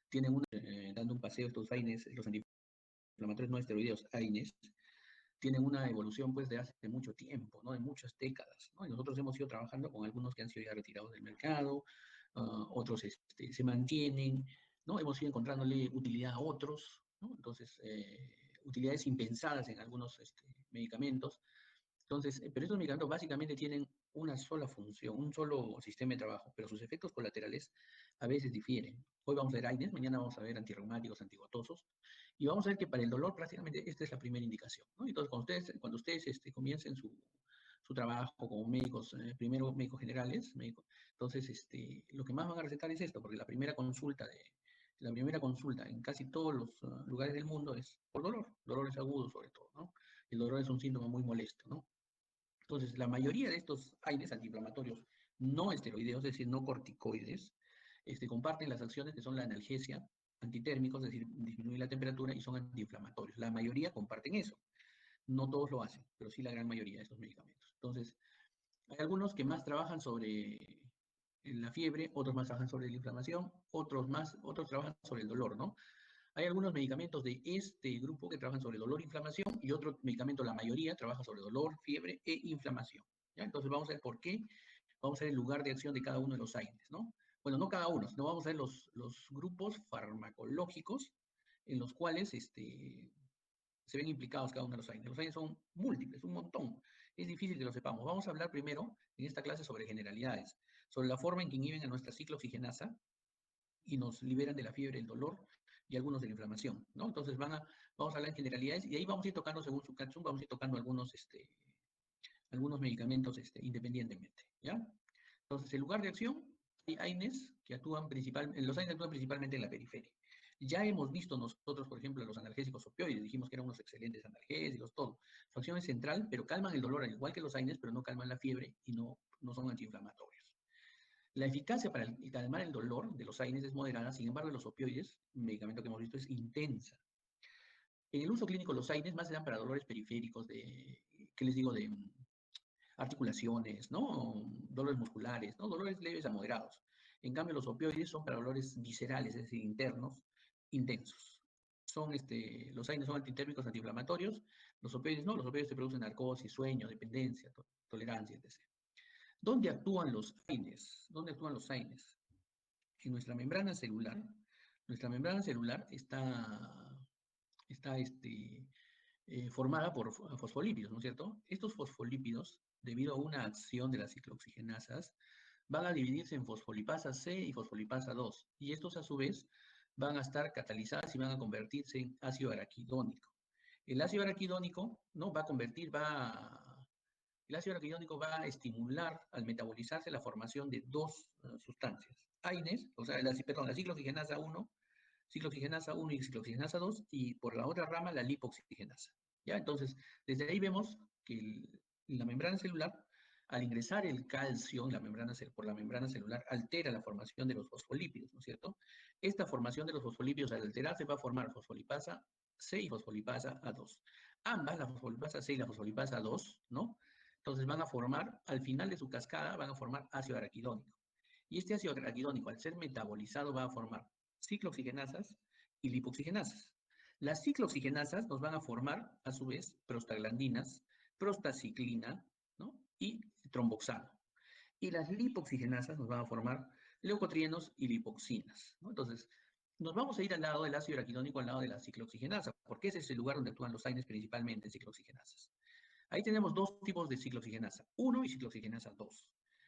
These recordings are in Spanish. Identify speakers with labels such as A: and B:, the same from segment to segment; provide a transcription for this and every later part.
A: tienen dando un paseo estos AINES, los antiinflamatorios no esteroideos, AINES, tienen una evolución pues de hace mucho tiempo, ¿no? De muchas décadas, ¿no? Y nosotros hemos ido trabajando con algunos que han sido ya retirados del mercado, otros se mantienen, ¿no? Hemos ido encontrándole utilidad a otros, ¿no? Entonces, utilidades impensadas en algunos medicamentos. Entonces, pero estos medicamentos básicamente tienen una sola función, un solo sistema de trabajo, pero sus efectos colaterales a veces difieren. Hoy vamos a ver AINES, mañana vamos a ver antirreumáticos, antigotosos, y vamos a ver que para el dolor prácticamente esta es la primera indicación, ¿no? Entonces, cuando ustedes comiencen su trabajo como médicos, primero médicos generales, entonces lo que más van a recetar es esto, porque la primera consulta en casi todos los lugares del mundo es por dolor, dolores agudos sobre todo, ¿no? El dolor es un síntoma muy molesto, ¿no? Entonces, la mayoría de estos AINES antiinflamatorios no esteroideos, es decir, no corticoides, comparten las acciones que son la analgesia, antitérmicos, es decir, disminuir la temperatura, y son antiinflamatorios. La mayoría comparten eso. No todos lo hacen, pero sí la gran mayoría de estos medicamentos. Entonces, hay algunos que más trabajan sobre la fiebre, otros más trabajan sobre la inflamación, otros trabajan sobre el dolor, ¿no? Hay algunos medicamentos de este grupo que trabajan sobre dolor e inflamación, y otro medicamento, la mayoría, trabaja sobre dolor, fiebre e inflamación. ¿Ya? Entonces vamos a ver por qué, vamos a ver el lugar de acción de cada uno de los AINES, ¿no? Bueno, no cada uno, sino vamos a ver los grupos farmacológicos en los cuales se ven implicados cada uno de los AINES. Los AINES son múltiples, un montón. Es difícil que lo sepamos. Vamos a hablar primero en esta clase sobre generalidades, sobre la forma en que inhiben a nuestra ciclooxigenasa y nos liberan de la fiebre, el dolor y algunos de la inflamación, ¿no? Entonces vamos a hablar en generalidades, y ahí vamos a ir tocando según su cápsula, vamos a ir tocando algunos medicamentos independientemente, ¿ya? Entonces, el lugar de acción, hay AINES que los AINES actúan principalmente en la periferia. Ya hemos visto nosotros, por ejemplo, los analgésicos opioides, dijimos que eran unos excelentes analgésicos, todo. Su acción es central, pero calman el dolor, al igual que los AINES, pero no calman la fiebre y no son antiinflamatorios. La eficacia para calmar el dolor de los AINES es moderada, sin embargo, los opioides, un medicamento que hemos visto, es intensa. En el uso clínico, los AINES más se dan para dolores periféricos ¿qué les digo? De articulaciones, ¿no? Dolores musculares, ¿no? Dolores leves a moderados. En cambio, los opioides son para dolores viscerales, es decir, internos, intensos. Los AINES son antitérmicos, antiinflamatorios, los opioides no, los opioides te producen narcosis, sueño, dependencia, tolerancia, etc. ¿Dónde actúan los AINES? ¿Dónde actúan los AINES? En nuestra membrana celular. Nuestra membrana celular está formada por fosfolípidos, ¿no es cierto? Estos fosfolípidos, debido a una acción de las ciclooxigenasas, van a dividirse en fosfolipasa C y fosfolipasa 2, y estos a su vez van a estar catalizadas y van a convertirse en ácido araquidónico. El ácido araquidónico, ¿no? El ácido araquidónico va a estimular al metabolizarse la formación de dos sustancias, AINES, o sea, la ciclooxigenasa 1, ciclooxigenasa 1 y ciclooxigenasa 2, y por la otra rama la lipoxigenasa. ¿Ya? Entonces, desde ahí vemos que la membrana celular, al ingresar el calcio en por la membrana celular, altera la formación de los fosfolípidos, ¿no es cierto? Esta formación de los fosfolípidos, al alterarse, va a formar fosfolipasa C y fosfolipasa A2. Ambas, la fosfolipasa C y la fosfolipasa A2, ¿no? Entonces van a formar, al final de su cascada, van a formar ácido araquidónico. Y este ácido araquidónico, al ser metabolizado, va a formar ciclooxigenasas y lipoxigenasas. Las ciclooxigenasas nos van a formar, a su vez, prostaglandinas, prostaciclina, ¿no? Y tromboxano. Y las lipoxigenasas nos van a formar leucotrienos y lipoxinas, ¿no? Entonces, nos vamos a ir al lado del ácido araquidónico, al lado de la ciclooxigenasa, porque ese es el lugar donde actúan los AINES principalmente en ciclooxigenasas. Ahí tenemos dos tipos de ciclooxigenasa, 1 y ciclooxigenasa 2.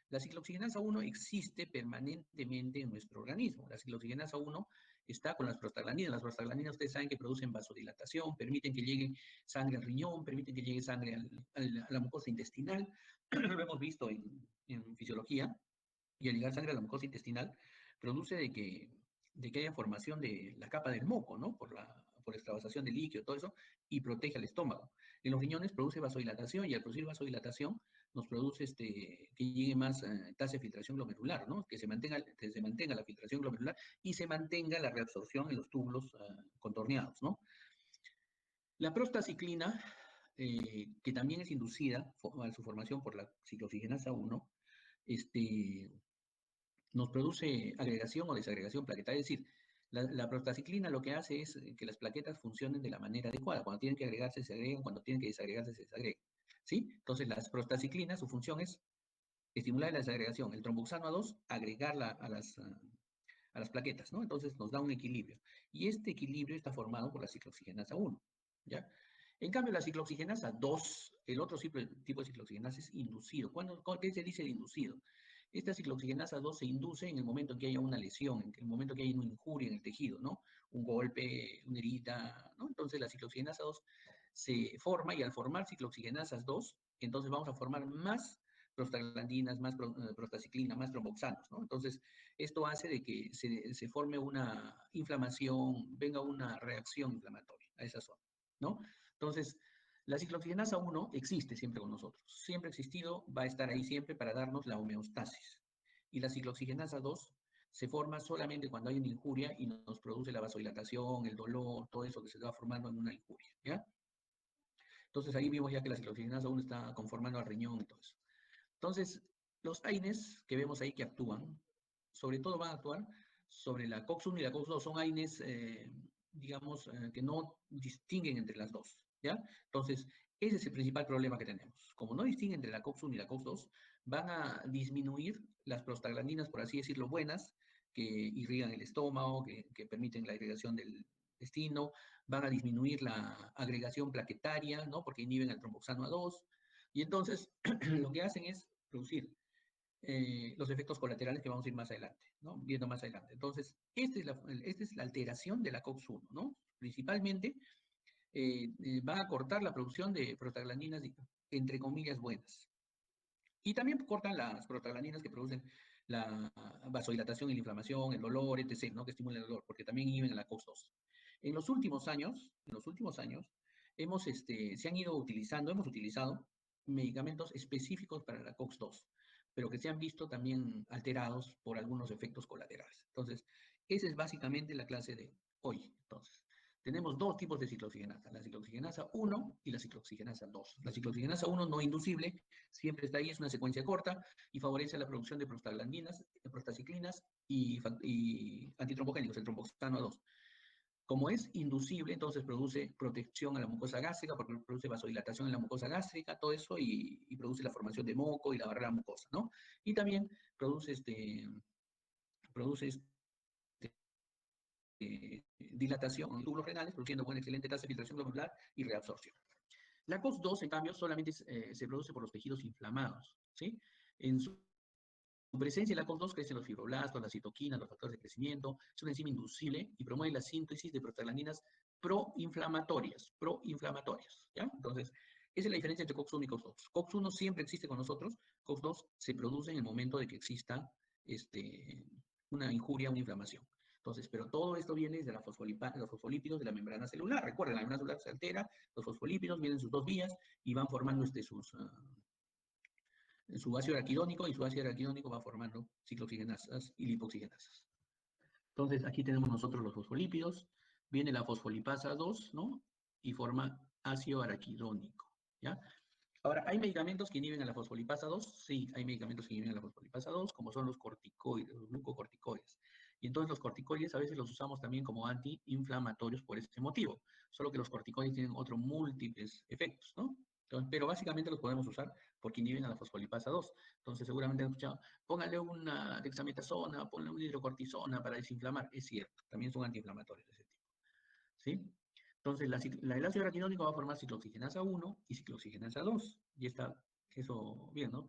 A: La ciclooxigenasa 1 existe permanentemente en nuestro organismo. La ciclooxigenasa 1 está con las prostaglandinas. Las prostaglandinas, ustedes saben que producen vasodilatación, permiten que llegue sangre al riñón, permiten que llegue sangre a la mucosa intestinal. Lo hemos visto en fisiología. Y al llegar sangre a la mucosa intestinal, produce de que haya formación de la capa del moco, ¿no? Por extravasación de líquido, todo eso, y protege al estómago. En los riñones produce vasodilatación, y al producir vasodilatación nos produce que llegue más tasa de filtración glomerular, ¿no? Que se mantenga la filtración glomerular y se mantenga la reabsorción en los túbulos contorneados, ¿no? La prostaciclina, que también es inducida a su formación por la ciclooxigenasa 1, nos produce agregación o desagregación plaquetaria, es decir, La prostaciclina lo que hace es que las plaquetas funcionen de la manera adecuada. Cuando tienen que agregarse, se agregan. Cuando tienen que desagregarse, se desagregan. ¿Sí? Entonces, las prostaciclinas, su función es estimular la desagregación. El tromboxano A2, agregarla a las plaquetas, ¿no? Entonces nos da un equilibrio. Y este equilibrio está formado por la ciclooxigenasa 1, ¿ya? En cambio, la ciclooxigenasa 2, el otro tipo de ciclooxigenasa es inducido. ¿Qué se dice de inducido? Esta ciclooxigenasa 2 se induce en el momento en que haya una lesión, en el momento en que haya una injuria en el tejido, ¿no? Un golpe, una herida, ¿no? Entonces la ciclooxigenasa 2 se forma y al formar ciclooxigenasas 2, entonces vamos a formar más prostaglandinas, más prostaciclina, más tromboxanos, ¿no? Entonces, esto hace de que se forme una inflamación, venga una reacción inflamatoria a esa zona, ¿no? Entonces, la ciclooxigenasa 1 existe siempre con nosotros, siempre ha existido, va a estar ahí siempre para darnos la homeostasis. Y la ciclooxigenasa 2 se forma solamente cuando hay una injuria y nos produce la vasodilatación, el dolor, todo eso que se va formando en una injuria, ¿ya? Entonces ahí vimos ya que la ciclooxigenasa 1 está conformando al riñón y todo eso. Entonces, los AINES que vemos ahí que actúan, sobre todo van a actuar sobre la COX-1 y la COX-2. Son AINES, digamos, que no distinguen entre las dos, ¿ya? Entonces, ese es el principal problema que tenemos. Como no distinguen entre la COX-1 y la COX-2, van a disminuir las prostaglandinas, por así decirlo, buenas, que irrigan el estómago, que permiten la irrigación del intestino, van a disminuir la agregación plaquetaria, ¿no? Porque inhiben el tromboxano A2, y entonces lo que hacen es producir los efectos colaterales que vamos a ir más adelante, ¿no? Viendo más adelante. Entonces, esta es la alteración de la COX-1, ¿no? Principalmente va a cortar la producción de prostaglandinas, entre comillas, buenas. Y también cortan las prostaglandinas que producen la vasodilatación y la inflamación, el dolor, etc., ¿no? Que estimulan el dolor, porque también inhiben a la COX-2. En los últimos años, se han ido utilizando, hemos utilizado medicamentos específicos para la COX-2, pero que se han visto también alterados por algunos efectos colaterales. Entonces, esa es básicamente la clase de hoy. Entonces, tenemos dos tipos de ciclooxigenasa, la ciclooxigenasa 1 y la ciclooxigenasa 2. La ciclooxigenasa 1 no inducible, siempre está ahí, es una secuencia corta y favorece la producción de prostaglandinas, de prostaciclinas y antitrombogénicos, el tromboxano A2. Como es inducible, entonces produce protección a la mucosa gástrica, porque produce vasodilatación en la mucosa gástrica, todo eso, y produce la formación de moco y la barrera mucosa, ¿no? Y también produce dilatación en túbulos renales, produciendo una excelente tasa de filtración glomerular y reabsorción. La COX-2, en cambio, solamente se produce por los tejidos inflamados, ¿sí? En su presencia, la COX-2 crecen los fibroblastos, las citoquinas, los factores de crecimiento, es una enzima inducible y promueve la síntesis de prostaglandinas proinflamatorias, ¿ya? Entonces, esa es la diferencia entre COX-1 y COX-2. COX-1 siempre existe con nosotros, COX-2 se produce en el momento de que exista una injuria, una inflamación. Entonces, pero todo esto viene de los fosfolípidos de la membrana celular. Recuerden, la membrana celular se altera, los fosfolípidos vienen sus dos vías y van formando su ácido araquidónico, y su ácido araquidónico va formando ciclooxigenasas y lipoxigenasas. Entonces, aquí tenemos nosotros los fosfolípidos, viene la fosfolipasa 2, ¿no? Y forma ácido araquidónico, ¿ya? Ahora, ¿hay medicamentos que inhiben a la fosfolipasa 2? Sí, hay medicamentos que inhiben a la fosfolipasa 2, como son los corticoides, los glucocorticoides. Y entonces los corticoides a veces los usamos también como antiinflamatorios por este motivo, solo que los corticoides tienen otros múltiples efectos, ¿no? Entonces, pero básicamente los podemos usar porque inhiben a la fosfolipasa 2. Entonces seguramente han escuchado, póngale una dexametasona, ponle una hidrocortisona para desinflamar. Es cierto, también son antiinflamatorios de ese tipo, ¿sí? Entonces, el ácido araquidónico va a formar ciclooxigenasa 1 y ciclooxigenasa 2. Y está eso bien, ¿no?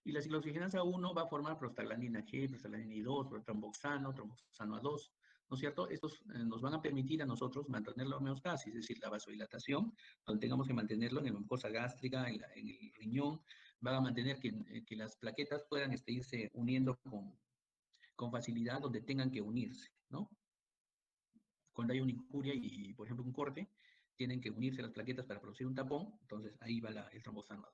A: Y la ciclooxigenasa 1 va a formar prostaglandina G, prostaglandina I2, tromboxano A2, ¿no es cierto? Estos nos van a permitir a nosotros mantener la homeostasis, es decir, la vasodilatación, donde tengamos que mantenerlo en la mucosa gástrica, en el riñón, va a mantener que las plaquetas puedan irse uniendo con facilidad donde tengan que unirse, ¿no? Cuando hay una injuria y, por ejemplo, un corte, tienen que unirse las plaquetas para producir un tapón, entonces ahí va el tromboxano A2.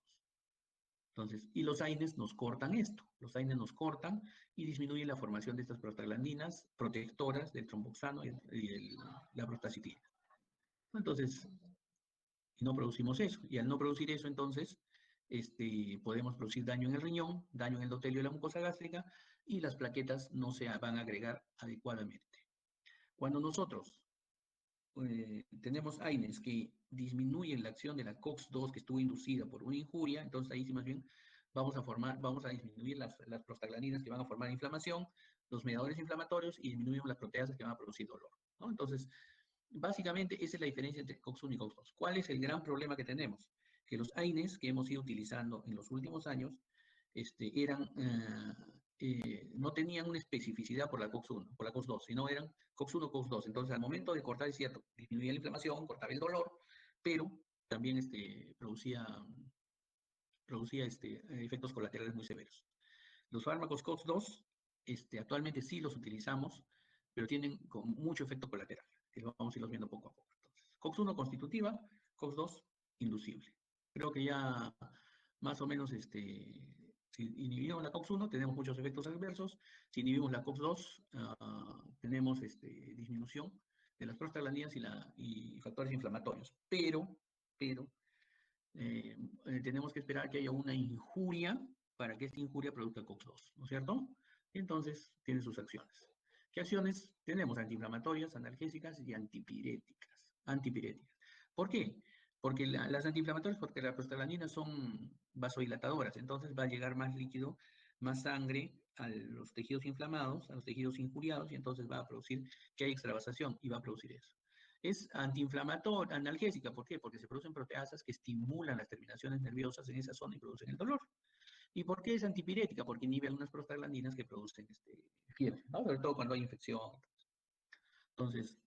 A: Entonces, y los AINES nos cortan esto, los AINES nos cortan y disminuyen la formación de estas prostaglandinas protectoras del tromboxano y la prostaciclina. Entonces, no producimos eso, y al no producir eso, entonces, podemos producir daño en el riñón, daño en el endotelio de la mucosa gástrica, y las plaquetas no se van a agregar adecuadamente. Cuando nosotros tenemos AINES que disminuyen la acción de la COX-2 que estuvo inducida por una injuria, entonces ahí sí más bien vamos a disminuir las prostaglandinas que van a formar inflamación, los mediadores inflamatorios y disminuimos las proteasas que van a producir dolor, ¿no? Entonces, básicamente esa es la diferencia entre COX-1 y COX-2. ¿Cuál es el gran problema que tenemos? Que los AINES que hemos ido utilizando en los últimos años no tenían una especificidad por la COX-1, por la COX-2, sino eran COX-1, COX-2. Entonces, al momento de cortar, es cierto, disminuía la inflamación, cortaba el dolor, pero también producía efectos colaterales muy severos. Los fármacos COX-2 actualmente sí los utilizamos, pero tienen con mucho efecto colateral, que vamos a irlos viendo poco a poco. Entonces, COX-1 constitutiva, COX-2 inducible. Creo que ya más o menos, si inhibimos la COX-1 tenemos muchos efectos adversos, si inhibimos la COX-2 tenemos disminución de las prostaglandinas y factores inflamatorios, pero tenemos que esperar que haya una injuria para que esta injuria produzca COX-2, ¿no es cierto? Entonces, tiene sus acciones. ¿Qué acciones? Tenemos antiinflamatorias, analgésicas y antipiréticas. ¿Por qué? Porque las antiinflamatorias, porque las prostaglandinas son vasodilatadoras, entonces va a llegar más líquido, más sangre a los tejidos inflamados, a los tejidos injuriados, y entonces va a producir que hay extravasación y va a producir eso. Es antiinflamatoria, analgésica, ¿por qué? Porque se producen proteasas que estimulan las terminaciones nerviosas en esa zona y producen el dolor. ¿Y por qué es antipirética? Porque inhibe algunas prostaglandinas que producen fiebre, ¿no? Sobre todo cuando hay infección. Entonces,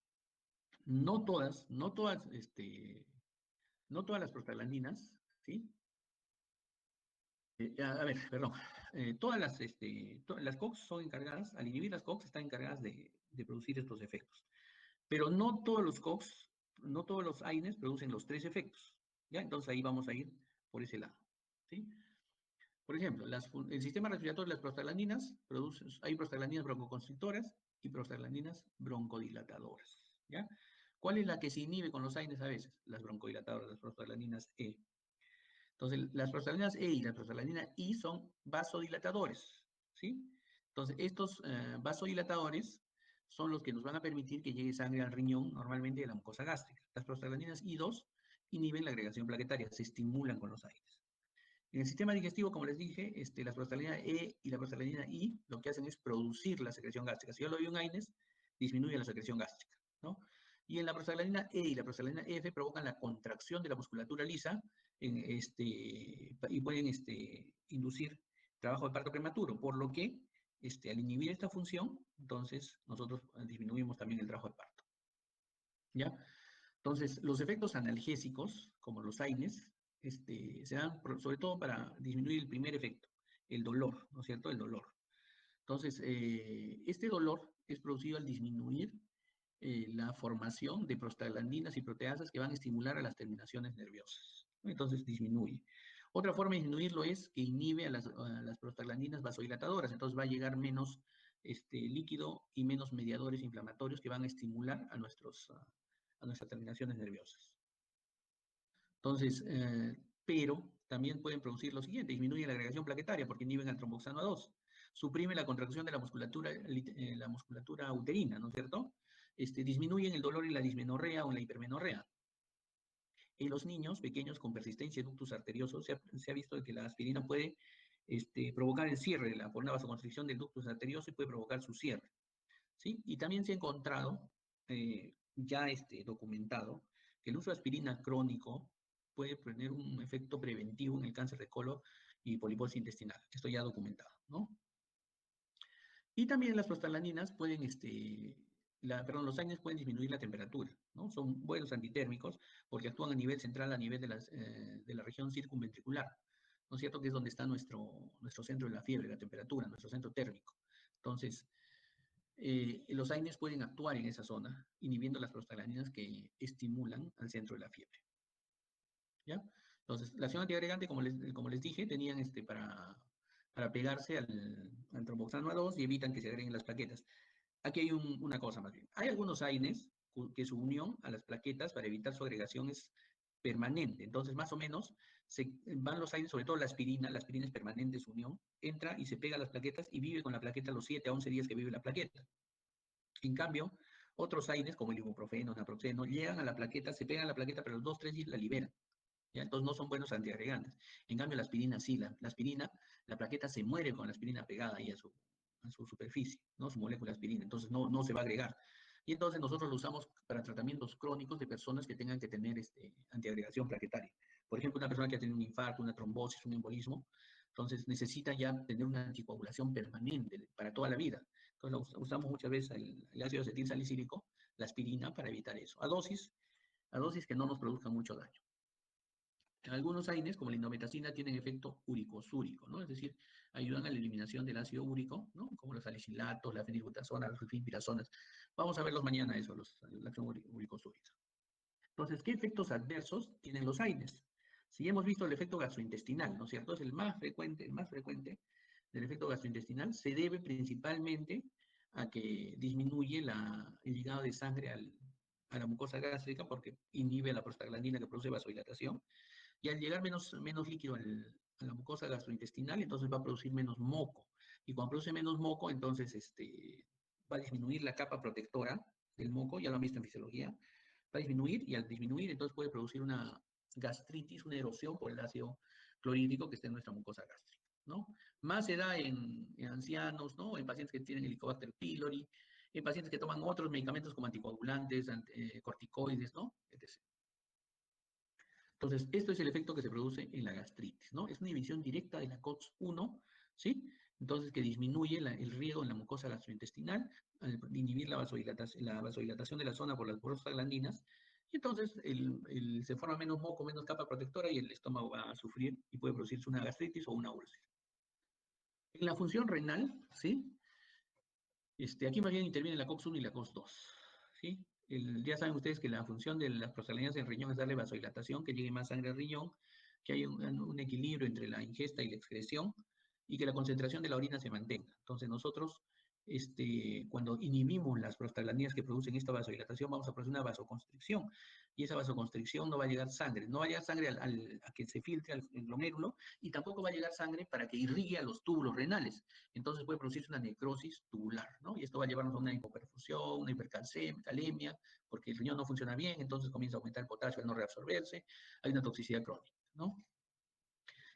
A: no todas las prostaglandinas, ¿sí? A ver, perdón. Las COX son encargadas, al inhibir las COX, están encargadas de producir estos efectos. Pero no todos los COX, no todos los AINES producen los tres efectos, ¿ya? Entonces ahí vamos a ir por ese lado, ¿sí? Por ejemplo, el sistema respiratorio de las prostaglandinas hay prostaglandinas broncoconstrictoras y prostaglandinas broncodilatadoras, ¿ya? ¿Cuál es la que se inhibe con los AINES a veces? Las broncodilatadoras, las prostaglandinas E. Entonces, las prostaglandinas E y la prostaglandina I son vasodilatadores, ¿sí? Entonces, estos vasodilatadores son los que nos van a permitir que llegue sangre al riñón, normalmente de la mucosa gástrica. Las prostaglandinas I2 inhiben la agregación plaquetaria, se estimulan con los AINES. En el sistema digestivo, como les dije, las prostaglandinas E y la prostaglandina I lo que hacen es producir la secreción gástrica. Si yo le doy un AINES, disminuye la secreción gástrica, ¿no? Y en la prostaglandina E y la prostaglandina F provocan la contracción de la musculatura lisa y pueden inducir trabajo de parto prematuro, por lo que al inhibir esta función, entonces nosotros disminuimos también el trabajo de parto. ¿Ya? Entonces, los efectos analgésicos, como los AINES, se dan sobre todo para disminuir el primer efecto, el dolor, ¿no es cierto? El dolor. Entonces, este dolor es producido al disminuir la formación de prostaglandinas y proteasas que van a estimular a las terminaciones nerviosas. Entonces, disminuye. Otra forma de disminuirlo es que inhibe a las prostaglandinas vasodilatadoras, entonces va a llegar menos líquido y menos mediadores inflamatorios que van a estimular a nuestras terminaciones nerviosas. Entonces, pero también pueden producir lo siguiente: disminuye la agregación plaquetaria porque inhiben al tromboxano A2, suprime la contracción de la musculatura uterina, ¿no es cierto? Disminuyen el dolor en la dismenorrea o en la hipermenorrea. En los niños pequeños con persistencia de ductus arterioso, se ha visto que la aspirina puede provocar el cierre por una vasoconstricción del ductus arterioso y puede provocar su cierre, ¿sí? Y también se ha encontrado, ya documentado, que el uso de aspirina crónico puede tener un efecto preventivo en el cáncer de colon y poliposis intestinal. Esto ya documentado, ¿no? Y también las prostaglandinas pueden, los AINES pueden disminuir la temperatura, ¿no? Son buenos antitérmicos porque actúan a nivel central, a nivel de la región circunventricular, ¿no es cierto? Que es donde está nuestro centro de la fiebre, la temperatura, nuestro centro térmico. Entonces, los AINES pueden actuar en esa zona, inhibiendo las prostaglandinas que estimulan al centro de la fiebre, ¿ya? Entonces, la acción antiagregante, como les dije, tenían para pegarse al tromboxano A2 y evitan que se agreguen las plaquetas. Aquí hay una cosa más bien. Hay algunos AINES que su unión a las plaquetas para evitar su agregación es permanente. Entonces, más o menos, van los AINES, sobre todo la aspirina es permanente su unión, entra y se pega a las plaquetas y vive con la plaqueta los 7 a 11 días que vive la plaqueta. En cambio, Otros AINES, como el ibuprofeno, naproxeno, llegan a la plaqueta, se pegan a la plaqueta, pero los 2, 3 días la liberan. ¿Ya? Entonces no son buenos antiagregantes. En cambio, la aspirina sí, la aspirina, la plaqueta se muere con la aspirina pegada ahí a su superficie, ¿no? Su molécula de aspirina, entonces no se va a agregar. Y entonces nosotros lo usamos para tratamientos crónicos de personas que tengan que tener antiagregación plaquetaria. Por ejemplo, una persona que ha tenido un infarto, una trombosis, un embolismo, entonces necesita ya tener una anticoagulación permanente para toda la vida. Entonces usamos muchas veces el ácido acetil salicílico, la aspirina, para evitar eso, a dosis que no nos produzcan mucho daño. Algunos AINES, como la indometacina, tienen efecto uricosúrico, ¿no? Es decir, ayudan a la eliminación del ácido úrico, ¿no? Como los salicilatos, la fenilbutazona, las sulfipirazonas. Vamos a verlos mañana eso, la acción uricosúrica. Entonces, ¿qué efectos adversos tienen los AINES? Si hemos visto el efecto gastrointestinal, ¿no es cierto? Es el más frecuente del efecto gastrointestinal, se debe principalmente a que disminuye el llegado de sangre a la mucosa gástrica porque inhibe la prostaglandina que produce vasodilatación y al llegar menos líquido a la mucosa gastrointestinal, entonces va a producir menos moco. Y cuando produce menos moco, entonces va a disminuir la capa protectora del moco, ya lo han visto en fisiología, va a disminuir y al disminuir entonces puede producir una gastritis, una erosión por el ácido clorhídrico que está en nuestra mucosa gástrica, ¿no? Más se da en ancianos, ¿no? En pacientes que tienen Helicobacter pylori, en pacientes que toman otros medicamentos como anticoagulantes, corticoides, ¿no? Etc. Entonces, esto es el efecto que se produce en la gastritis, ¿no? Es una inhibición directa de la COX-1, ¿sí? Entonces, que disminuye el riego en la mucosa gastrointestinal, al inhibir la vasodilatación de la zona por las prostaglandinas, y entonces se forma menos moco, menos capa protectora, y el estómago va a sufrir y puede producirse una gastritis o una úlcera. En la función renal, ¿sí? Aquí más bien interviene la COX-1 y la COX-2, ¿sí? Ya saben ustedes que la función de las prostaglandinas del riñón es darle vasodilatación, que llegue más sangre al riñón, que haya un equilibrio entre la ingesta y la excreción, y que la concentración de la orina se mantenga. Entonces nosotros, cuando inhibimos las prostaglandinas que producen esta vasodilatación, vamos a producir una vasoconstricción, y esa vasoconstricción no va a llegar sangre, no va a llegar sangre a que se filtre al glomérulo, y tampoco va a llegar sangre para que irrigue a los túbulos renales. Entonces puede producirse una necrosis tubular, ¿no? Y esto va a llevarnos a una hipoperfusión, una hipercalemia, porque el riñón no funciona bien, entonces comienza a aumentar el potasio al no reabsorberse, hay una toxicidad crónica, ¿no?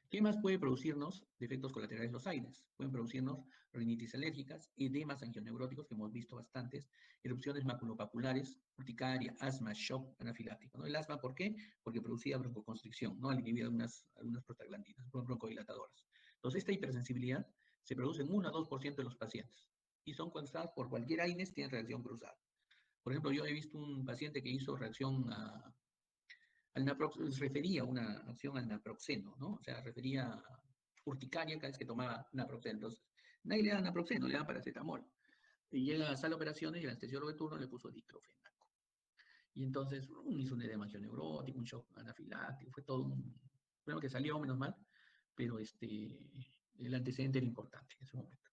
A: ¿Qué más puede producirnos de efectos colaterales los AINES? Pueden producirnos rinitis alérgicas, edemas angioneuróticos, que hemos visto bastantes, erupciones maculopapulares, urticaria, asma, shock anafiláctico, ¿no? El asma, ¿por qué? Porque producía broncoconstricción, ¿no? Al inhibir algunas prostaglandinas, broncodilatadoras. Entonces, esta hipersensibilidad se produce en 1 a 2% de los pacientes y son causadas por cualquier AINES, tienen reacción cruzada. Por ejemplo, yo he visto un paciente que hizo reacción refería una acción al naproxeno, ¿no? O sea, refería urticaria cada vez que tomaba naproxeno. Entonces, nadie le da naproxeno, le da paracetamol. Y llega a la sala de operaciones y el anestesiólogo de turno le puso diclofenaco. Y entonces hizo un edema neurótico, un shock anafiláctico, fue todo un... Bueno, que salió menos mal, pero el antecedente era importante en ese momento.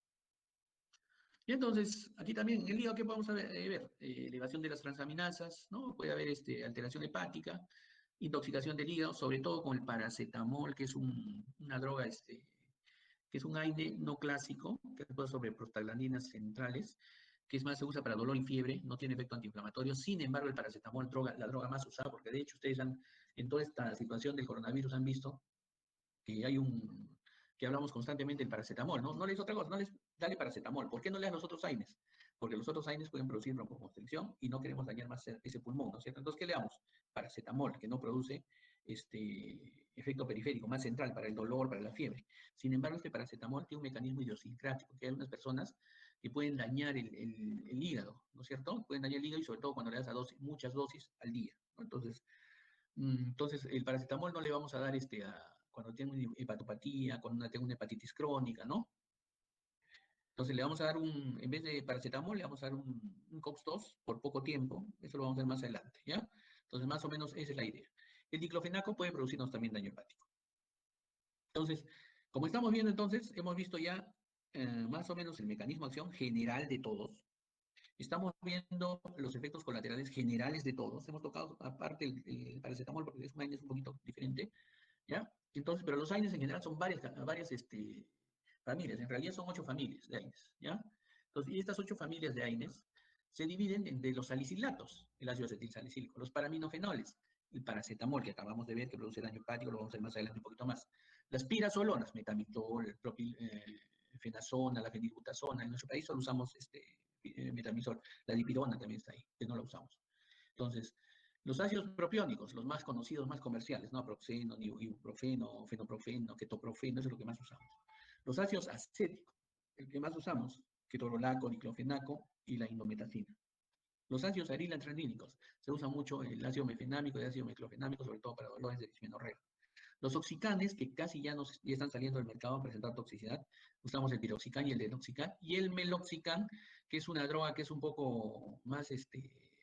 A: Y entonces, aquí también en el hígado, ¿qué podemos ver? Elevación de las transaminasas, ¿no? Puede haber alteración hepática, intoxicación del hígado, sobre todo con el paracetamol, que es una droga, que es un AINE no clásico, que actúa sobre prostaglandinas centrales, que es más, se usa para dolor y fiebre, no tiene efecto antiinflamatorio. Sin embargo, el paracetamol, la droga más usada, porque de hecho ustedes en toda esta situación del coronavirus han visto que que hablamos constantemente del paracetamol, ¿no? No les otra cosa, no les dale paracetamol. ¿Por qué no le das los otros AINES? Porque los otros AINES pueden producir broncoconstricción y no queremos dañar más ese pulmón, ¿no es cierto? Entonces, ¿qué le damos? Paracetamol, que no produce efecto periférico, más central para el dolor, para la fiebre. Sin embargo, este paracetamol tiene un mecanismo idiosincrático, que hay unas personas que pueden dañar el hígado, ¿no es cierto? Pueden dañar el hígado y sobre todo cuando le das muchas dosis al día, ¿no? Entonces, el paracetamol no le vamos a dar cuando tiene una hepatopatía, cuando tenga una hepatitis crónica, ¿no? Entonces le vamos a dar en vez de paracetamol, le vamos a dar un COX-2 por poco tiempo. Eso lo vamos a ver más adelante, ¿ya? Entonces, más o menos esa es la idea. El diclofenaco puede producirnos también daño hepático. Entonces, como estamos viendo entonces, hemos visto ya más o menos el mecanismo de acción general de todos. Estamos viendo los efectos colaterales generales de todos. Hemos tocado aparte el paracetamol porque es un AINES un poquito diferente, ¿ya? Entonces, pero los AINES en general son varias familias. En realidad son 8 familias de AINES, ¿ya? Entonces, y estas 8 familias de AINES se dividen entre los salicilatos, el ácido acetilsalicílico, los paraminofenoles, el paracetamol, que acabamos de ver que produce daño hepático, lo vamos a ver más adelante un poquito más. Las pirazolonas, metamitol, fenazona, la fenilbutazona, en nuestro país solo usamos metamizol, la dipirona también está ahí, que no la usamos. Entonces, los ácidos propiónicos, los más conocidos, más comerciales, ¿no? Aproxeno, ibuprofeno, fenoprofeno, ketoprofeno, eso es lo que más usamos. Los ácidos acéticos, el que más usamos, ketorolaco, diclofenaco y la indometacina. Los ácidos arilantranínicos, se usa mucho el ácido mefenámico y el ácido meclofenámico, sobre todo para dolores de dismenorrea. Los oxicanes, que casi ya están saliendo del mercado a presentar toxicidad, usamos el piroxicam y el deloxicam, y el meloxicam, que es una droga que es un poco más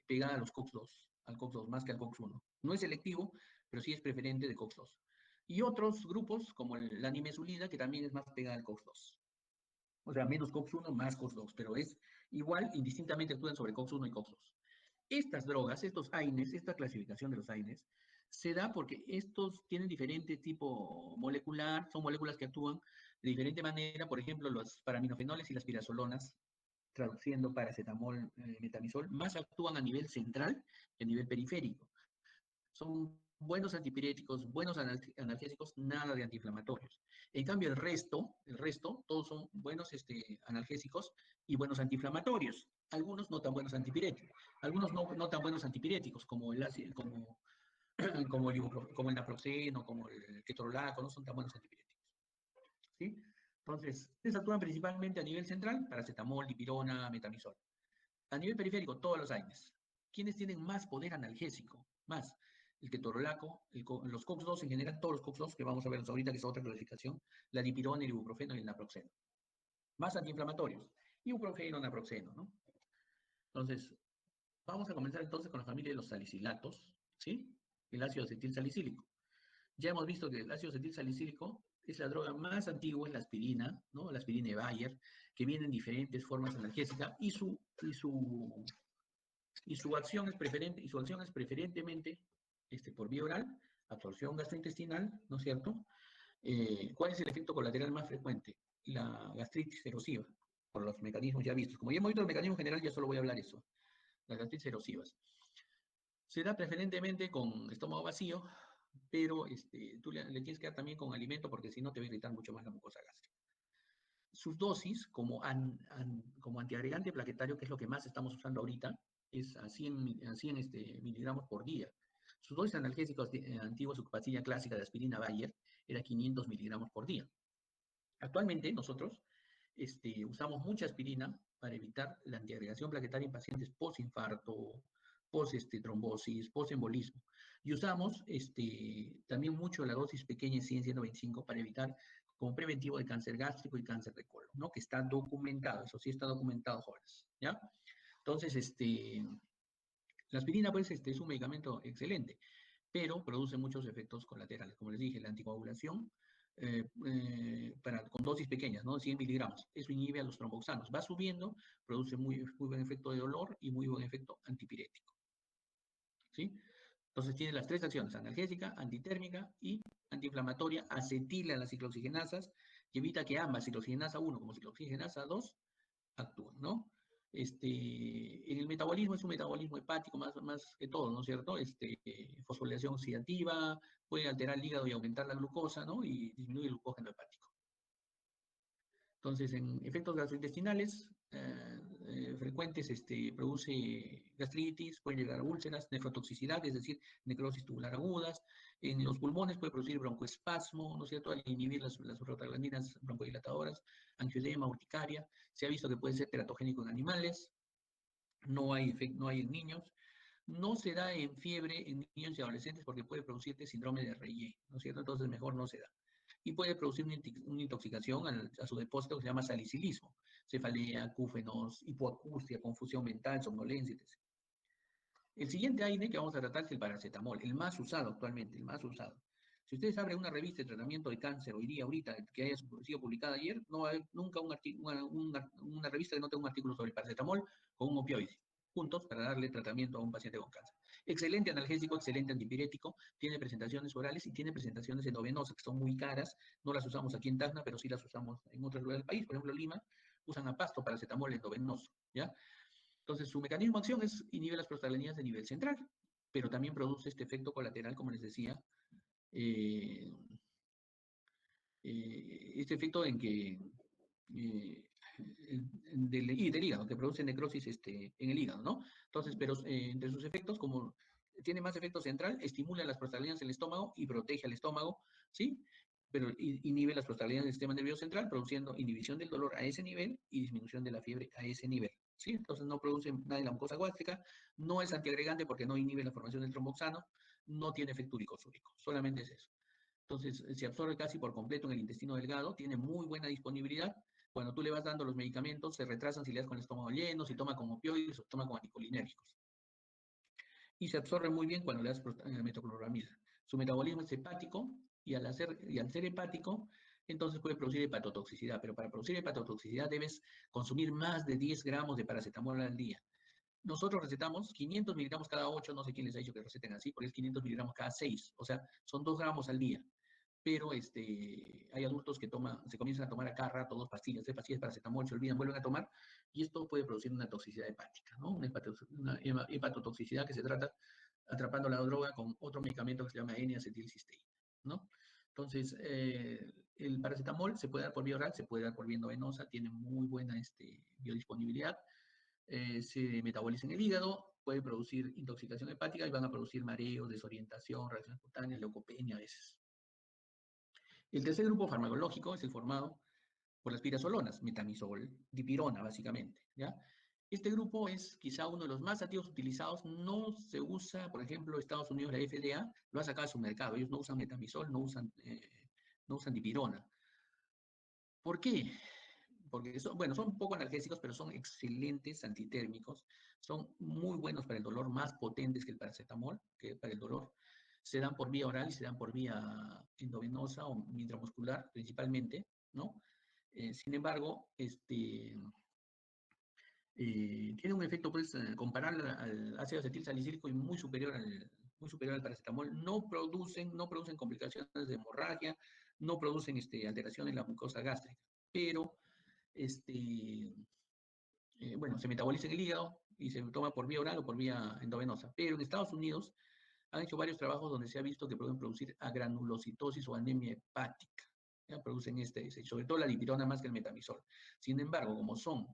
A: pegada a los COX-2, al COX-2, más que al COX-1. No es selectivo, pero sí es preferente de COX-2. Y otros grupos, como la nimesulida, que también es más pegada al COX-2. O sea, menos COX-1, más COX-2, pero es igual, indistintamente actúan sobre COX-1 y COX-2. Estas drogas, estos AINES, esta clasificación de los AINES, se da porque estos tienen diferente tipo molecular, son moléculas que actúan de diferente manera, por ejemplo, los paraminofenoles y las pirazolonas, traduciendo paracetamol, metamizol, más actúan a nivel central que a nivel periférico. Son buenos antipiréticos, buenos analgésicos, nada de antiinflamatorios. En cambio, el resto, todos son buenos analgésicos y buenos antiinflamatorios. Algunos no tan buenos antipiréticos, algunos no tan buenos antipiréticos, como como el naproxeno, como el ketorolaco, no son tan buenos antipiréticos. ¿Sí? Entonces, estos actúan principalmente a nivel central, paracetamol, dipirona, metamizol. A nivel periférico, todos los AINES. ¿Quiénes tienen más poder analgésico? Más. El ketorolaco, los COX-2 en general, todos los COX-2 que vamos a ver ahorita, que es otra clasificación, la dipirona, el ibuprofeno y el naproxeno. Más antiinflamatorios. Ibuprofeno, naproxeno, ¿no? Entonces, vamos a comenzar entonces con la familia de los salicilatos, ¿sí? El ácido acetilsalicílico. Ya hemos visto que el ácido acetilsalicílico es la droga más antigua, es la aspirina, ¿no? La aspirina de Bayer, que viene en diferentes formas analgésicas y su acción es preferentemente por vía oral, absorción gastrointestinal, ¿no es cierto? ¿Cuál es el efecto colateral más frecuente? La gastritis erosiva, por los mecanismos ya vistos. Como ya hemos visto el mecanismo general, ya solo voy a hablar eso. Las gastritis erosivas. Se da preferentemente con estómago vacío, pero tú le tienes que dar también con alimento porque si no te va a irritar mucho más la mucosa gástrica. Sus dosis, como antiagregante plaquetario, que es lo que más estamos usando ahorita, es a 100 miligramos por día. Sus dosis analgésicas antiguas, su pastilla clásica de aspirina Bayer, era 500 miligramos por día. Actualmente nosotros usamos mucha aspirina para evitar la antiagregación plaquetaria en pacientes post-infarto, post-trombosis, post-embolismo. Y usamos también mucho la dosis pequeña 100-125 para evitar como preventivo de cáncer gástrico y cáncer de colon, ¿no? Que está documentado, eso sí está documentado, jóvenes, ¿ya? Entonces, la aspirina, pues, es un medicamento excelente, pero produce muchos efectos colaterales. Como les dije, la anticoagulación, con dosis pequeñas, ¿no? 100 miligramos. Eso inhibe a los tromboxanos. Va subiendo, produce muy buen efecto de dolor y muy buen efecto antipirético. ¿Sí? Entonces tiene las tres acciones, analgésica, antitérmica y antiinflamatoria, acetila las ciclooxigenasas y evita que ambas, ciclooxigenasa 1 como ciclooxigenasa 2, actúen, ¿no? En el metabolismo es un metabolismo hepático más que todo, ¿no es cierto? Fosforilación oxidativa, puede alterar el hígado y aumentar la glucosa, ¿no? Y disminuir el glucógeno hepático. Entonces, en efectos gastrointestinales frecuentes, produce gastritis, puede llegar a úlceras, nefrotoxicidad, es decir, necrosis tubular agudas. En los pulmones puede producir broncoespasmo, ¿no es cierto?, al inhibir las prostaglandinas broncodilatadoras, angioedema, urticaria. Se ha visto que puede ser teratogénico en animales, no hay en niños. No se da en fiebre en niños y adolescentes porque puede producirte síndrome de Reye, ¿no es cierto? Entonces mejor no se da. Y puede producir una intoxicación a su depósito que se llama salicilismo, cefalea, acúfenos, hipoacusia, confusión mental, somnolencia, etc. El siguiente AINE que vamos a tratar es el paracetamol, el más usado actualmente, el más usado. Si ustedes abren una revista de tratamiento de cáncer hoy día, ahorita, que haya sido publicada ayer, no va a haber nunca una revista que no tenga un artículo sobre el paracetamol con un opioide, juntos para darle tratamiento a un paciente con cáncer. Excelente analgésico, excelente antipirético, tiene presentaciones orales y tiene presentaciones endovenosas, que son muy caras, no las usamos aquí en Tacna, pero sí las usamos en otros lugares del país, por ejemplo Lima, usan a pasto paracetamol endovenoso, ¿ya? Entonces, su mecanismo de acción es inhibir las prostaglandinas de nivel central, pero también produce este efecto colateral, como les decía, eh, este efecto en que eh, del hígado, que produce necrosis en el hígado, ¿no? Entonces, pero entre sus efectos, como tiene más efecto central, estimula las prostaglandinas en el estómago y protege al estómago, ¿sí? Pero inhibe las prostaglandinas del sistema nervioso central, produciendo inhibición del dolor a ese nivel y disminución de la fiebre a ese nivel, ¿sí? Entonces no produce nada en la mucosa gástrica, no es antiagregante porque no inhibe la formación del tromboxano, no tiene efecto uricosúrico, solamente es eso. Entonces se absorbe casi por completo en el intestino delgado, tiene muy buena disponibilidad. Cuando tú le vas dando los medicamentos, se retrasan si le das con el estómago lleno, si toma con opioides o toma con anticolinérgicos. Y se absorbe muy bien cuando le das metoclopramida. Su metabolismo es hepático y al ser hepático, entonces puede producir hepatotoxicidad. Pero para producir hepatotoxicidad debes consumir más de 10 gramos de paracetamol al día. Nosotros recetamos 500 miligramos cada 8, no sé quién les ha dicho que receten así, porque es 500 miligramos cada 6, o sea, son 2 gramos al día. Pero hay adultos que se comienzan a tomar a cada rato 2 pastillas, 3 pastillas de paracetamol, se olvidan, vuelven a tomar, y esto puede producir una toxicidad hepática, ¿no? Una hepatotoxicidad que se trata atrapando la droga con otro medicamento que se llama N-acetilcisteína, ¿no? Entonces, el paracetamol se puede dar por vía oral, se puede dar por vía endovenosa, tiene muy buena biodisponibilidad, se metaboliza en el hígado, puede producir intoxicación hepática y van a producir mareos, desorientación, reacciones cutáneas, leucopenia a veces. El tercer grupo farmacológico es el formado por las pirazolonas, metamizol, dipirona, básicamente, ¿ya? Este grupo es quizá uno de los más activos utilizados. No se usa, por ejemplo, Estados Unidos, la FDA, lo ha sacado a su mercado. Ellos no usan metamizol, no usan dipirona. ¿Por qué? Porque bueno, son un poco analgésicos, pero son excelentes antitérmicos. Son muy buenos para el dolor, más potentes que el paracetamol, que para el dolor. Se dan por vía oral y se dan por vía endovenosa o intramuscular principalmente, ¿no? Sin embargo, tiene un efecto, pues, comparable al ácido acetil salicílico y muy superior al paracetamol. No producen complicaciones de hemorragia, no producen alteración en la mucosa gástrica, pero, bueno, se metaboliza en el hígado y se toma por vía oral o por vía endovenosa. Pero en Estados Unidos han hecho varios trabajos donde se ha visto que pueden producir agranulocitosis o anemia hepática. ¿Ya? Producen sobre todo la dipirona más que el metamizol. Sin embargo, como son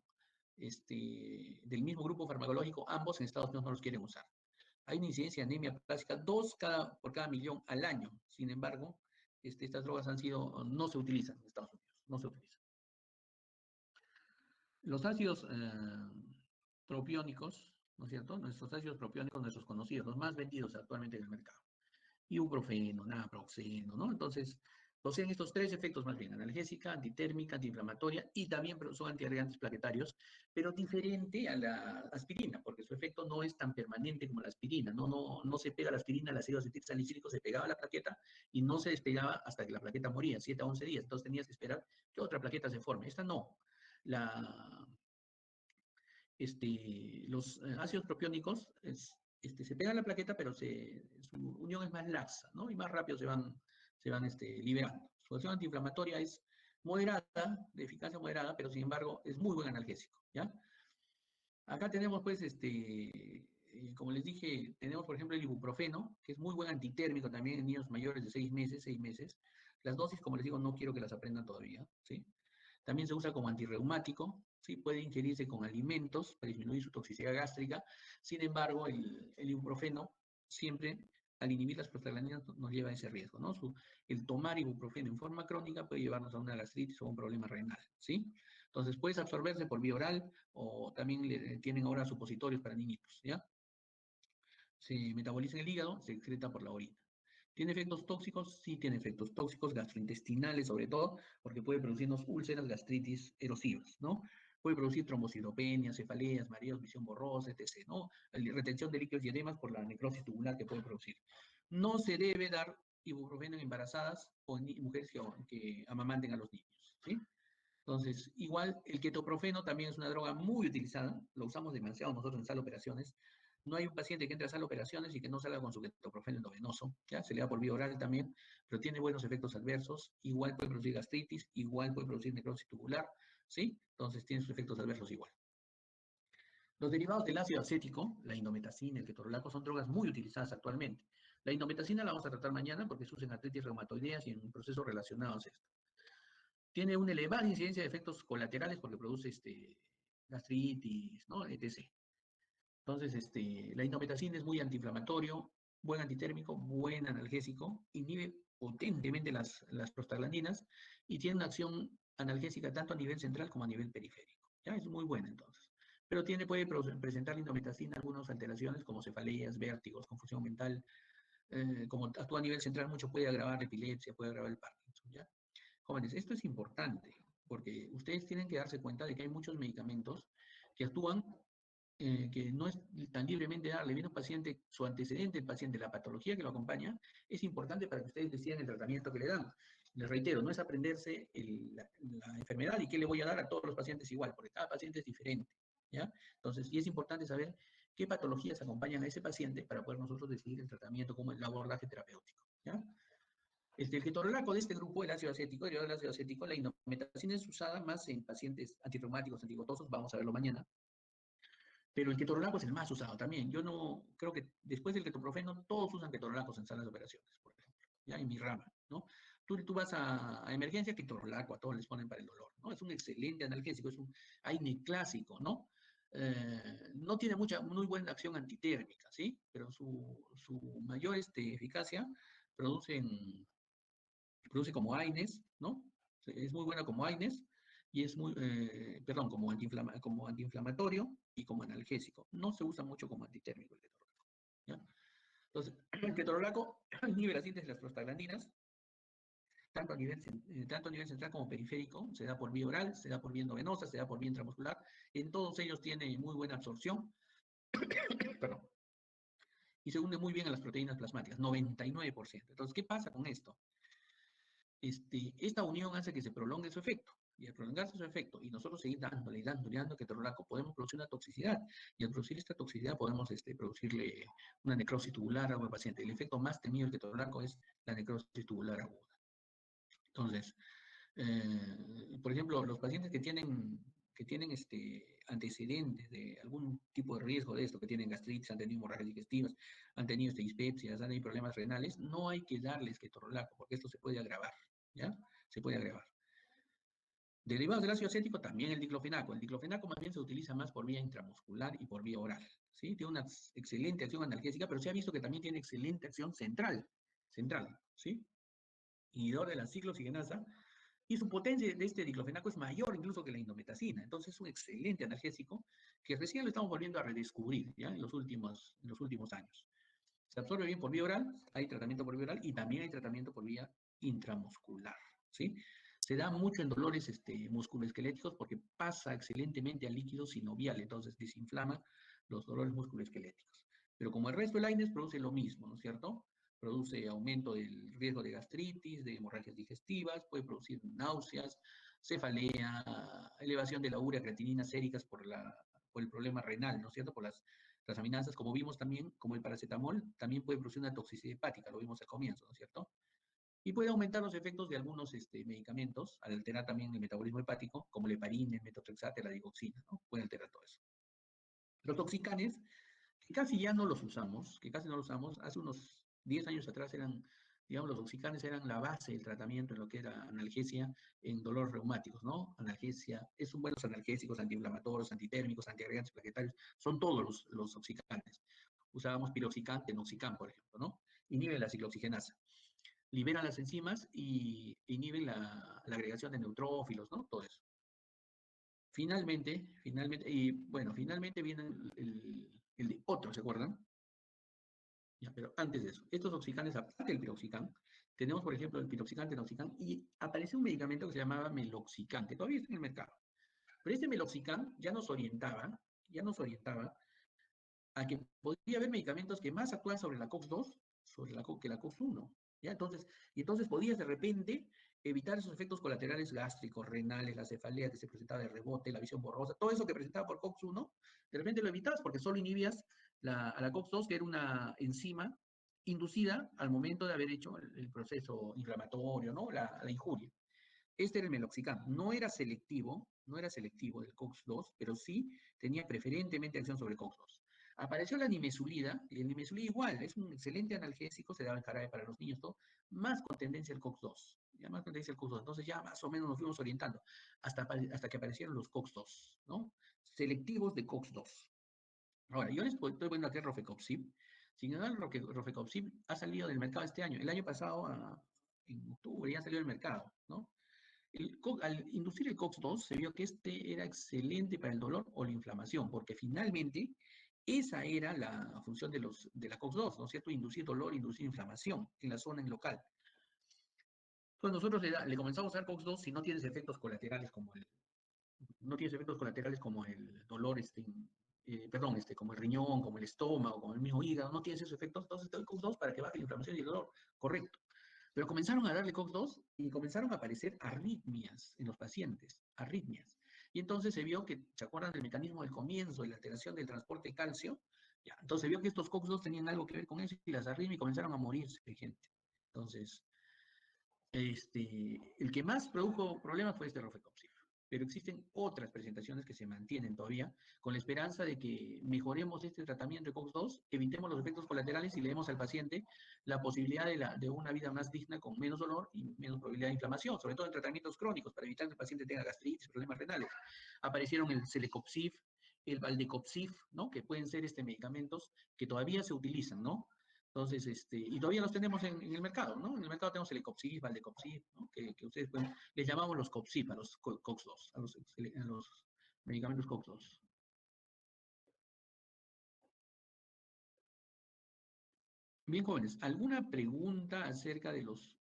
A: del mismo grupo farmacológico, ambos en Estados Unidos no los quieren usar. Hay una incidencia de anemia plástica 2 por cada millón al año. Sin embargo, estas drogas no se utilizan en Estados Unidos, no se utilizan. Los ácidos propiónicos, ¿no es cierto? Nuestros ácidos propiónicos, nuestros conocidos, los más vendidos actualmente en el mercado. Ibuprofeno, naproxeno, ¿no? Entonces, poseen estos 3 efectos más bien: analgésica, antitérmica, antiinflamatoria, y también son antiagregantes plaquetarios, pero diferente a la aspirina, porque su efecto no es tan permanente como la aspirina. No se pega la aspirina al ácido acetilsalicílico, se pegaba la plaqueta y no se despegaba hasta que la plaqueta moría, 7 a 11 días. Entonces tenías que esperar que otra plaqueta se forme. Esta no. Los ácidos propiónicos se pegan a la plaqueta, pero su unión es más laxa, ¿no? Y más rápido se van liberando. Su acción antiinflamatoria es moderada, de eficacia moderada, pero sin embargo es muy buen analgésico, ¿ya? Acá tenemos, pues, como les dije, tenemos, por ejemplo, el ibuprofeno, que es muy buen antitérmico también en niños mayores de 6 meses. Las dosis, como les digo, no quiero que las aprendan todavía, ¿sí? También se usa como antirreumático, ¿sí? Puede ingerirse con alimentos para disminuir su toxicidad gástrica. Sin embargo, el ibuprofeno siempre, al inhibir las prostaglandinas, nos lleva a ese riesgo, ¿no? El tomar ibuprofeno en forma crónica puede llevarnos a una gastritis o a un problema renal, ¿sí? Entonces, puede absorberse por vía oral o también tienen ahora supositorios para niñitos, ¿ya? Se metaboliza en el hígado, se excreta por la orina. ¿Tiene efectos tóxicos? Sí, tiene efectos tóxicos, gastrointestinales sobre todo, porque puede producirnos úlceras, gastritis erosivas, ¿no? Puede producir trombocitopenias, cefaleas, mareos, visión borrosa, etc., ¿no? Retención de líquidos y edemas por la necrosis tubular que puede producir. No se debe dar ibuprofeno en embarazadas o en mujeres que amamanten a los niños, ¿sí? Entonces, igual el ketoprofeno también es una droga muy utilizada, lo usamos demasiado nosotros en sala de operaciones. No hay un paciente que entre a sala de operaciones y que no salga con su ketoprofeno endovenoso, ¿ya? Se le da por vía oral también, pero tiene buenos efectos adversos, igual puede producir gastritis, igual puede producir necrosis tubular, ¿sí? Entonces tiene sus efectos adversos igual. Los derivados del ácido acético, la indometacina, el ketorolaco, son drogas muy utilizadas actualmente. La indometacina la vamos a tratar mañana porque se usa en artritis reumatoideas y en procesos relacionados a esto. Tiene una elevada incidencia de efectos colaterales porque produce gastritis, ¿no? etc. Entonces, la indometacina es muy antiinflamatorio, buen antitérmico, buen analgésico, inhibe potentemente las prostaglandinas y tiene una acción analgésica tanto a nivel central como a nivel periférico. ¿Ya? Es muy buena entonces. Pero puede presentar la indometacina algunas alteraciones como cefaleas, vértigos, confusión mental. Como actúa a nivel central, mucho puede agravar la epilepsia, puede agravar el Parkinson. ¿Ya? Jóvenes, esto es importante porque ustedes tienen que darse cuenta de que hay muchos medicamentos que actúan que no es tan libremente darle bien a un paciente su antecedente, el paciente, la patología que lo acompaña, es importante para que ustedes decidan el tratamiento que le dan. Les reitero, no es aprenderse la enfermedad y qué le voy a dar a todos los pacientes igual, porque cada paciente es diferente, ¿ya? Entonces, y es importante saber qué patologías acompañan a ese paciente para poder nosotros decidir el tratamiento como el abordaje terapéutico, ¿ya? El ketorolaco de este grupo, el ácido acético, derivado del ácido acético, la indometacina es usada más en pacientes antirreumáticos, antigotosos, vamos a verlo mañana, pero el ketorolaco es el más usado también. Yo no creo que después del ketoprofeno todos usan ketorolacos en salas de operaciones, por ejemplo, ya en mi rama, ¿no? Tú vas a emergencia, ketorolaco, a todos les ponen para el dolor, ¿no? Es un excelente analgésico, es un AINE clásico, ¿no? No tiene muy buena acción antitérmica, ¿sí? Pero su mayor eficacia produce, produce como AINES, ¿no? Es muy buena como AINES y es muy, perdón, como antiinflamatorio y como analgésico. No se usa mucho como antitérmico el ketorolaco, ¿ya? Entonces, el ketorolaco inhibe la síntesis de las prostaglandinas, tanto a nivel central como periférico, se da por vía oral, se da por vía endovenosa, se da por vía intramuscular. En todos ellos tiene muy buena absorción, perdón, y se une muy bien a las proteínas plasmáticas, 99%. Entonces, ¿qué pasa con esto? Esta unión hace que se prolongue su efecto. Y al prolongarse su efecto, y nosotros seguir dando ketorolaco, podemos producir una toxicidad. Y al producir esta toxicidad podemos producirle una necrosis tubular a un paciente. El efecto más temido del ketorolaco es la necrosis tubular aguda. Entonces, por ejemplo, los pacientes que tienen antecedentes de algún tipo de riesgo de esto, que tienen gastritis, han tenido hemorragias digestivas, han tenido dispepsias, han tenido problemas renales, no hay que darles ketorolaco, porque esto se puede agravar, ¿ya? Se puede agravar. Derivados del ácido acético, también el diclofenaco. El diclofenaco más bien se utiliza más por vía intramuscular y por vía oral, ¿sí? Tiene una excelente acción analgésica, pero se ha visto que también tiene excelente acción central, ¿sí? Inhibidor de la ciclooxigenasa, y su potencia de este diclofenaco es mayor incluso que la indometacina. Entonces es un excelente analgésico que recién lo estamos volviendo a redescubrir, ¿ya? En los últimos años. Se absorbe bien por vía oral, hay tratamiento por vía oral y también hay tratamiento por vía intramuscular, ¿sí? Se da mucho en dolores musculoesqueléticos porque pasa excelentemente al líquido sinovial, entonces desinflama los dolores musculoesqueléticos. Pero como el resto del AINES produce lo mismo, ¿no es cierto? Produce aumento del riesgo de gastritis, de hemorragias digestivas, puede producir náuseas, cefalea, elevación de la urea, creatinina séricas por el problema renal, ¿no es cierto? Por las transaminasas, como vimos también, como el paracetamol, también puede producir una toxicidad hepática, lo vimos al comienzo, ¿no es cierto? Y puede aumentar los efectos de algunos medicamentos, al alterar también el metabolismo hepático, como el heparina, el metotrexate, la digoxina, ¿no? Puede alterar todo eso. Los toxicanes, que casi ya no los usamos, que casi no los usamos, hace unos 10 años atrás eran, digamos, los toxicanes eran la base del tratamiento en lo que era analgesia en dolores reumáticos, ¿no? Analgesia, son buenos analgésicos, antiinflamatorios, antitérmicos, antiagregantes plaquetarios, son todos los toxicanes. Usábamos piroxicam, tenoxicam, por ejemplo, ¿no? Inhibe la ciclooxigenasa, liberan las enzimas y inhiben la agregación de neutrófilos, ¿no? Todo eso. Finalmente viene el de otro, ¿se acuerdan? Ya, pero antes de eso, estos oxicanes, aparte del piroxicam, tenemos, por ejemplo, el piroxicam, tenoxicam, y aparece un medicamento que se llamaba meloxicam, que todavía está en el mercado. Pero este meloxicam ya nos orientaba a que podría haber medicamentos que más actúan sobre la COX-2 que la COX-1. ¿Ya? Entonces podías de repente evitar esos efectos colaterales gástricos, renales, la cefalea que se presentaba de rebote, la visión borrosa, todo eso que presentaba por COX-1, de repente lo evitabas porque solo inhibías a la COX-2, que era una enzima inducida al momento de haber hecho el proceso inflamatorio, ¿no? La injuria. Este era el meloxicam. No era selectivo, no era selectivo del COX-2, pero sí tenía preferentemente acción sobre COX-2. Apareció la nimesulida, y el nimesulida igual, es un excelente analgésico, se daba en jarabe para los niños, todo, más con tendencia al COX-2, ya más con tendencia al COX-2. Entonces ya más o menos nos fuimos orientando hasta que aparecieron los COX-2, ¿no? Selectivos de COX-2. Ahora, yo les estoy poniendo aquí el Rofecoxib. Sin embargo, el Rofecoxib ha salido del mercado este año. El año pasado, en octubre, ya salió del mercado, ¿no? Al inducir el COX-2 se vio que este era excelente para el dolor o la inflamación, porque finalmente esa era la función de la COX-2, ¿no es cierto? Inducir dolor, inducir inflamación en la zona en local. Entonces nosotros le comenzamos a dar COX-2 si no tienes efectos colaterales como no tienes efectos colaterales como el dolor, perdón, como el riñón, como el estómago, como el mismo hígado, no tienes esos efectos, entonces te doy COX-2 para que baje la inflamación y el dolor, correcto. Pero comenzaron a darle COX-2 y comenzaron a aparecer arritmias en los pacientes, arritmias. Y entonces se vio que, ¿se acuerdan del mecanismo del comienzo, de la alteración del transporte de calcio? Ya, entonces se vio que estos COX-2 tenían algo que ver con eso y las arritmias comenzaron a morirse, gente. Entonces, el que más produjo problemas fue este Rofecoxib. Pero existen otras presentaciones que se mantienen todavía con la esperanza de que mejoremos este tratamiento de COX-2, evitemos los efectos colaterales y le demos al paciente la posibilidad de una vida más digna con menos dolor y menos probabilidad de inflamación, sobre todo en tratamientos crónicos, para evitar que el paciente tenga gastritis, problemas renales. Aparecieron el Celecoxib, el Valdecoxib, ¿no? Que pueden ser medicamentos que todavía se utilizan, ¿no? Entonces, y todavía los tenemos en el mercado, ¿no? En el mercado tenemos el Ecopsib, Valdecopsib, ¿no? Que ustedes pueden, les llamamos los Copsib, a los COX-2, a los medicamentos COX-2. Bien, jóvenes, ¿alguna pregunta acerca de los